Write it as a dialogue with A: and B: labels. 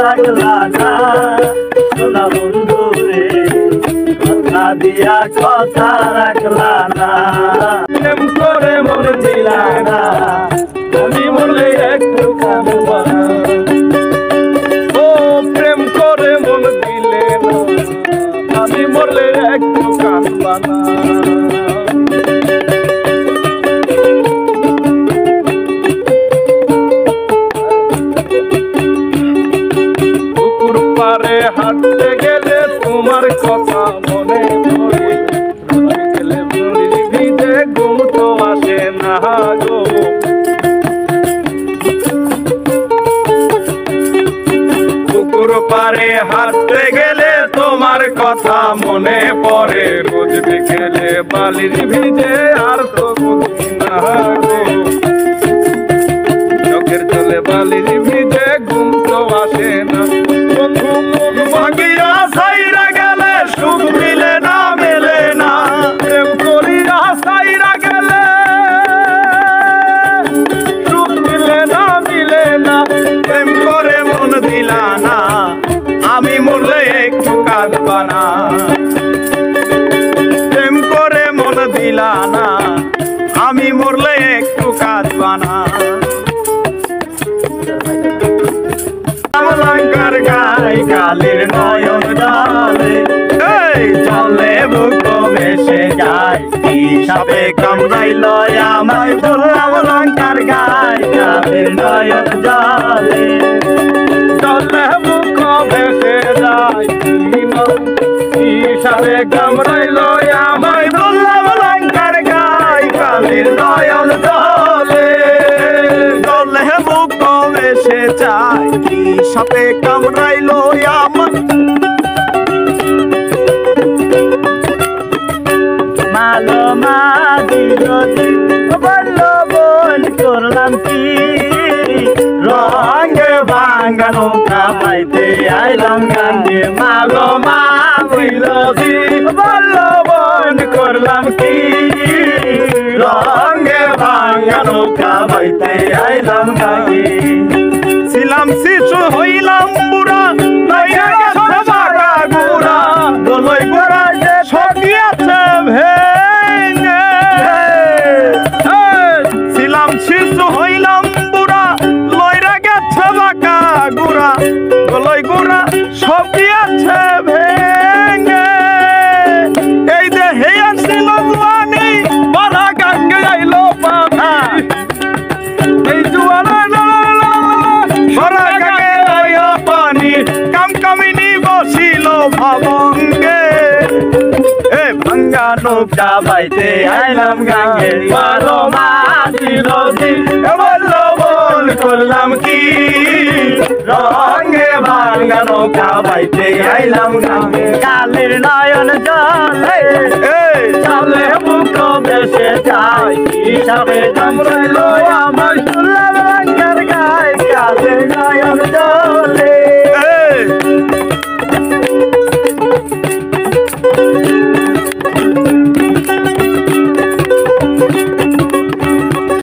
A: রাখলা না সোনা বন্ধু রে কথা দিয়া কথা রাখলা না প্রেম করে মন দিলা না আমি মরলে একটু কাঁদবা না ও প্রেম করে মন দিলে না আমি মরলে একটু কাঁদবা না হাঁটতে গেলে তোমার কথা মনে পড়ে গেলে ভিজে ঘুম তো আসে না গো পুকুর পারে হাঁটতে গেলে তোমার কথা মনে পড়ে রোজ বিকেলে বালির ভিজে আর তো বুঝি না গো চোখের জলে বালির ভিজে ঘুম তো আসে না বন্ধু ভাগিয়া সাইরা গেলে সুখ মিলে না মেলে না প্রেম করিয়া সাইরা গেলে সুখ মিলে না প্রেম করে মন দিলা না আমি মরলে একটু কাঁদবা না প্রেম করে মন দিলা না আমি মরলে একটু কাঁদবা না অলঙ্কার গাই কালের নয়ন জলে চলে বুক ভেসে যায় হিসাবে কামড়াইল আমায় বললাম অলঙ্কার গাই কালের নয়ন জলে চলে বুক ভেসে যায় হিসাবে কামড়াইল আমায় বললাম অলঙ্কার গাই কালের নয়ন জলে চলে বুক ভেসে যায় সাপে কামড়াইলো আমার মালো মা দিদি বললো বল করলাম কি রঙে ভাঙ্গা নৌকা পাইতে আইলাম গান্ধী মালো মা দিদি বললো বল করলাম কি রঙে ভাঙ্গা নৌকা পাইতে আইলাম গান্ধী ছিলাম শিশু হইলাম বুড়া গুড়া দোলই গোড়া যে সকিয়াছে ভেঙে ছিলাম শিশু হইলাম বুড়া লইরা গেছে বাঁকা গুড়া দোলই গোড়া সকিয়াছে ভেঙে এই যে হেয়া ছিল জুয়ানি বাধা গাঙ্গে আইলো বাধা এই জুয়ানা কামকামিনী বসিল ভবঙ্গে এ ভাঙ্গা নৌকা বাইতে আইলাম গাঙ্গে মালো মাছিল বললো বল করলাম কি রঙে ভাঙ্গা নৌকা বাইতে আইলাম গাঙ্গে কালের নয়ন জলে চলে বুক ভেসে যায় হিসাবে কামড়াইলো আমার